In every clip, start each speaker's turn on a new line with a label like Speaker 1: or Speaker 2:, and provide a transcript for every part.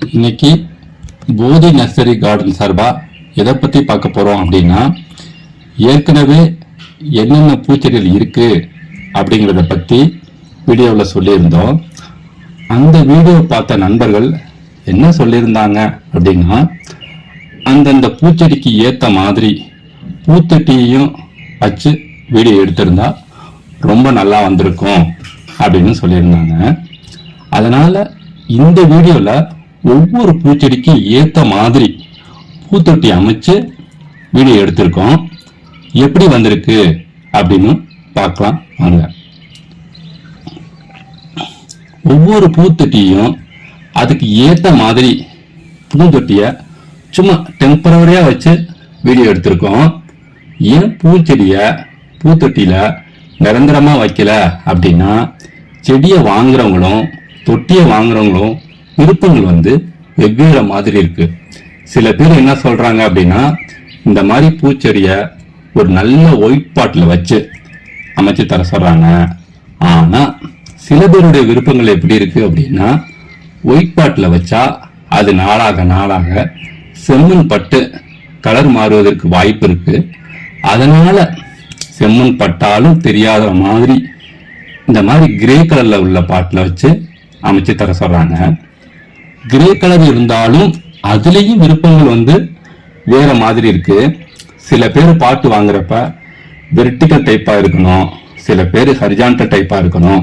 Speaker 1: இன்னைக்கு போதி nursery garden சார்பா எதை பத்தி பார்க்க போறோம் அப்படின்னா, ஏற்கனவே என்னென்ன பூச்செடிகள் இருக்கு அப்படிங்கிறத பத்தி வீடியோவில் சொல்லியிருந்தோம். அந்த வீடியோ பார்த்த நண்பர்கள் என்ன சொல்லியிருந்தாங்க அப்படின்னா, அந்தந்த பூச்செடிக்கு ஏத்த மாதிரி பூத்தொட்டியையும் வச்சு வீடியோ எடுத்திருந்தா ரொம்ப நல்லா வந்திருக்கும் அப்படின்னு சொல்லியிருந்தாங்க. அதனால இந்த வீடியோல ஒவ்வொரு பூச்செடிக்கு ஏத்த மாதிரி பூத்தொட்டி அமைச்சு வீடியோ எடுத்திருக்கோம். எப்படி வந்திருக்கு அப்படின்னு பார்க்கலாம் வாங்க. ஒவ்வொரு பூத்தொட்டியும் அதுக்கு ஏத்த மாதிரி பூந்தொட்டிய சும்மா டெம்பரவரியா வச்சு வீடியோ எடுத்திருக்கோம். ஏன் பூச்செடிய பூத்தொட்டியில நிரந்தரமா வைக்கல அப்படின்னா, செடியை வாங்குறவங்களும் தொட்டியை வாங்குறவங்களும் விருப்பங்கள் வெவ்வேறு மாதிரி இருக்கு. சில பேர் என்ன சொல்றாங்க அப்படின்னா, இந்த மாதிரி பூச்செடிய ஒரு நல்ல ஒயிட் பாட்ல வச்சு அமைச்சு தர சொல்றாங்க. ஆனா சில பேருடைய விருப்பங்கள் எப்படி இருக்கு அப்படின்னா, ஒயிட் பாட்ல வச்சா அது நாளாக நாளாக செம்மண் பட்டு கலர் மாறுவதற்கு வாய்ப்பு இருக்கு. அதனால செம்மண் பட்டாலும் தெரியாத மாதிரி இந்த மாதிரி கிரே கலர்ல உள்ள பாட்டில் வச்சு அமைச்சு தர சொல்றாங்க. கிரே கலர் இருந்தாலும் அதுலேயும் விருப்பங்கள் வேற மாதிரி இருக்கு. சில பேர் பாட்டு வாங்குறப்ப வெர்டிகல் டைப்பா இருக்கணும், சில பேர் ஹரிஜான்டல் டைப்பா இருக்கணும்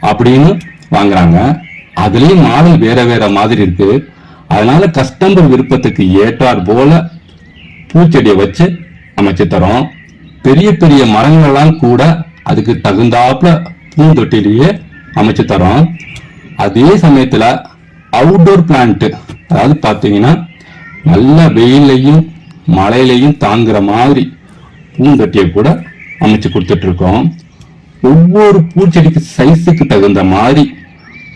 Speaker 1: அப்படின்னு வாங்குறாங்க. அதுலயும் மாடல் வேற வேற மாதிரி இருக்கு. அதனால கஸ்டமர் விருப்பத்துக்கு ஏற்றார் போல பூச்செடியை வச்சு அமைச்சு தரோம். பெரிய பெரிய மரங்கள்லாம் கூட அதுக்கு தகுந்தாப்புல பூந்தொட்டிலேயே அமைச்சு தரோம். அதே சமயத்துல அவுட்டோர் பிளான்ட், அதாவது பாத்தீங்கன்னா நல்ல வெயிலையும் மழையிலையும் தாங்குற மாதிரி பூந்தொட்டியை கூட அமைச்சு கொடுத்துட்டு இருக்கோம். ஒவ்வொரு பூச்செடிக்கு சைஸுக்கு தகுந்த மாதிரி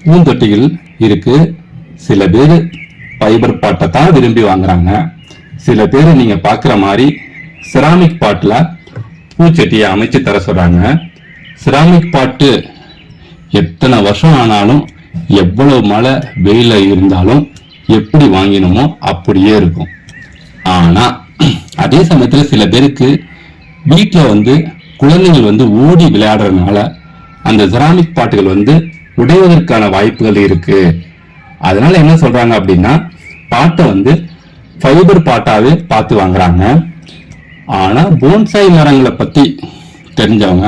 Speaker 1: பூந்தொட்டிகள் இருக்கு. சில பேர் ஃபைபர் பாட்டை தான் விரும்பி வாங்குறாங்க. சில பேர் நீங்க பாக்குற மாதிரி செராமிக் பாட்டுல பூச்செட்டியை அமைச்சு தர சொல்றாங்க. செராமிக் பாட்டு எத்தனை வருஷம் ஆனாலும், எவ்வளவு மழை வெயில இருந்தாலும் எப்படி வாங்கினோமோ அப்படியே இருக்கும். ஆனா அதே சமயத்துல சில பேருக்கு வீட்டுல குழந்தைகள் ஓடி விளையாடுறதுனால அந்த செராமிக் பாட்டுகள் உடைவதற்கான வாய்ப்புகள் இருக்கு. அதனால என்ன சொல்றாங்க அப்படின்னா, பாட்டை ஃபைபர் பாட்டாவே பார்த்து வாங்குறாங்க. ஆனா போன்சாய் மரங்களை பத்தி தெரிஞ்சவங்க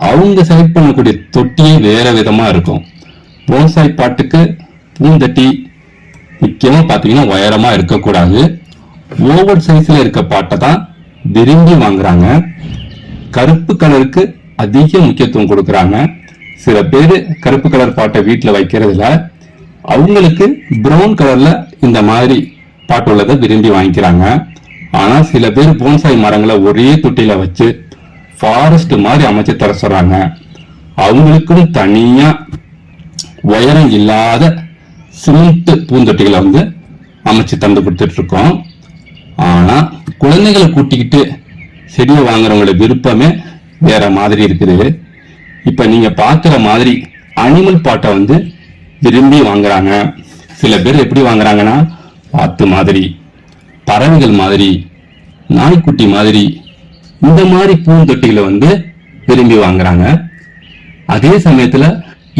Speaker 1: அவங்க செலக்ட் பண்ணக்கூடிய தொட்டியே வேற விதமா இருக்கும். போன்சாய் பாட்டுக்கு பூந்தொட்டி முக்கியமா பாத்தீங்கன்னா உயரமா இருக்கக்கூடாது. ஓவர் சைஸ்ல இருக்க பாட்டை தான் விரும்பி வாங்குறாங்க. கருப்பு கலருக்கு அதிக முக்கியத்துவம் கொடுக்கறாங்க. சில பேர் கருப்பு கலர் பாட்டை வீட்டுல வைக்கிறதுல அவங்களுக்கு பிரவுன் கலர்ல இந்த மாதிரி பாட்டு உள்ளதை விரும்பி வாங்கிக்கிறாங்க. ஆனா சில பேர் போன்சாய் மரங்களை ஒரே தொட்டியில வச்சு ஃபாரஸ்ட் மாதிரி அமைச்சு தர சொல்றாங்க. அவங்களுக்கும் தனியா உயரம் இல்லாத சிமெண்ட் பூந்தொட்டிகளை அமைச்சு தந்து கொடுத்துட்டு இருக்கோம். ஆனா குழந்தைகளை கூட்டிக்கிட்டு செடியை வாங்குறவங்களோட விருப்பமே வேற மாதிரி இருக்குது. இப்ப நீங்க பாக்குற மாதிரி அனிமல் பாட்டை விரும்பி வாங்குறாங்க. சில பேர் எப்படி வாங்குறாங்கன்னா, வாத்து மாதிரி, பறவைகள் மாதிரி, நாய்க்குட்டி மாதிரி இந்த மாதிரி பூந்தொட்டிகளை விரும்பி வாங்குறாங்க. அதே சமயத்துல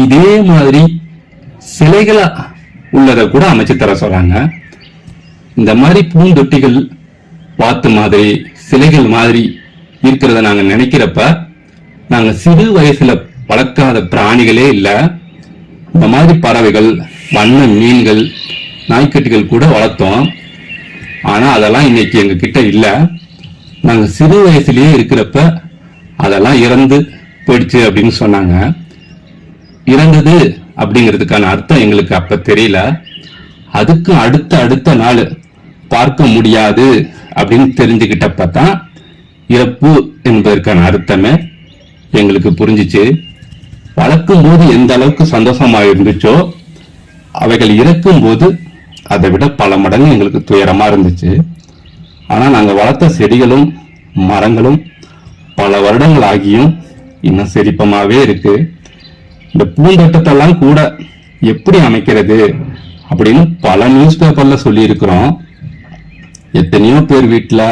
Speaker 1: இதே மாதிரி சிலைகளா உள்ளதை கூட அமைச்சு தர சொல்றாங்க. இந்த மாதிரி பூந்தொட்டிகள் வாத்து மாதிரி சிலைகள் மாதிரி இருக்கிறத நாங்க நினைக்கிறப்ப, நாங்க சிறு வயசுல வளர்க்காத பிராணிகளே இல்ல. இந்த மாதிரி பறவைகள், வண்ண மீன்கள், நாய்க்குட்டிகள் கூட வளர்த்தோம். ஆனா அதெல்லாம் இன்னைக்கு எங்க கிட்ட இல்ல. நாங்க சிறு வயசுலயே இருக்கிறப்ப அதெல்லாம் இறந்து போயிடுச்சு அப்படின்னு சொன்னாங்க. இறந்தது அப்படிங்கிறதுக்கான அர்த்தம் எங்களுக்கு அப்ப தெரியல. அதுக்கு அடுத்த நாள் பார்க்க முடியாது அப்படின்னு தெரிஞ்சுக்கிட்டப்ப தான் இறப்பு என்பதற்கான அர்த்தமே எங்களுக்கு புரிஞ்சிச்சு. வளர்க்கும் போது எந்த அளவுக்கு சந்தோஷமா இருந்துச்சோ, அவைகள் இறக்கும் போது அதை விட பல மடங்கு எங்களுக்கு துயரமா இருந்துச்சு. ஆனா நாங்க வளர்த்த செடிகளும் மரங்களும் பல வருடங்கள் ஆகியும் இன்னும் செழிப்பமாவே இருக்கு. இந்த பூந்தோட்டத்தெல்லாம் கூட எப்படி அமைக்கிறது அப்படின்னு பல நியூஸ் பேப்பர்ல சொல்லி இருக்கிறோம். எத்தனையோ பேர் வீட்டுல,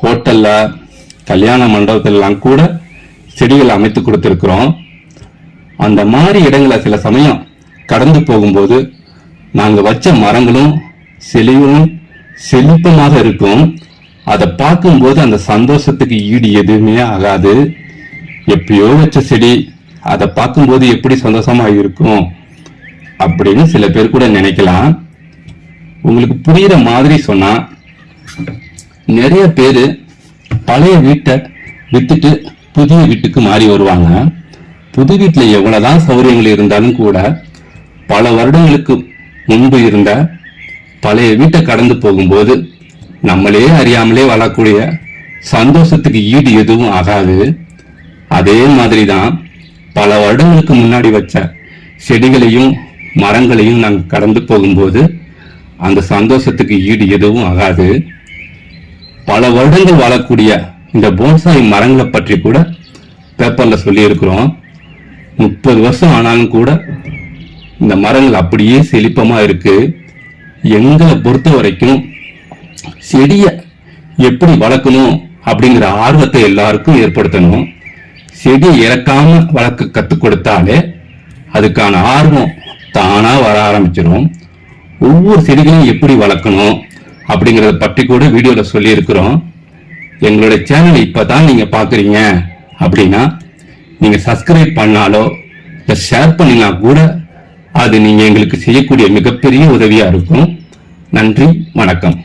Speaker 1: ஹோட்டல்ல, கல்யாண மண்டபத்திலாம் கூட செடிகள் அமைத்து கொடுத்திருக்கிறோம். அந்த மாதிரி இடங்களை சில சமயம் கடந்து போகும்போது நாங்க வச்ச மரங்களும் செழியும் செழிப்பமாக இருக்கும். அதை பார்க்கும்போது அந்த சந்தோஷத்துக்கு ஈடு எதுவுமே ஆகாது. எப்பயோ வச்ச செடி அதை பார்க்கும்போது எப்படி சந்தோஷமா இருக்கும் அப்படின்னு சில பேர் கூட நினைக்கலாம். உங்களுக்கு புரியுற மாதிரி சொன்னா, நிறைய பேரு பழைய வீட்டை வித்துட்டு புதிய வீட்டுக்கு மாறி வருவாங்க. புது வீட்டுல எவ்வளவுதான் சௌகரியங்கள் இருந்தாலும் கூட பல வருடங்களுக்கு முன்பு இருந்த பழைய வீட்டை கடந்து போகும்போது நம்மளே அறியாமலே வளரக்கூடிய சந்தோஷத்துக்கு ஈடு எதுவும் ஆகாது. அதே மாதிரிதான் பல வருடங்களுக்கு முன்னாடி வச்ச செடிகளையும் மரங்களையும் நாங்கள் கடந்து போகும்போது அந்த சந்தோஷத்துக்கு ஈடு எதுவும் ஆகாது. பல வருடங்கள் வாழக்கூடிய இந்த போன்சாய் மரங்களை பற்றி கூட பேப்பர்ல சொல்லி இருக்கிறோம். 30 வருஷம் ஆனாலும் கூட இந்த மரங்கள் அப்படியே செழிப்பமா இருக்கு. எங்களை பொறுத்த வரைக்கும் செடியை எப்படி வளர்க்கணும் அப்படிங்கிற ஆர்வத்தை எல்லாருக்கும் ஏற்படுத்தணும். செடியை இறக்காம வளர்க்க கற்றுக் கொடுத்தாலே அதுக்கான ஆர்வம் தானா வர ஆரம்பிச்சிடும். ஒவ்வொரு செடிகளையும் எப்படி வளர்க்கணும் அப்படிங்கறத பற்றி கூட வீடியோல சொல்லி இருக்கிறோம். எங்களுடைய சேனலை இப்பதான் நீங்க பாக்குறீங்க அப்படின்னா நீங்க சப்ஸ்கிரைப் பண்ணாலோ இல்ல ஷேர் பண்ணினா கூட அது நீங்க எங்களுக்கு செய்யக்கூடிய மிகப்பெரிய உதவியா இருக்கும். நன்றி, வணக்கம்.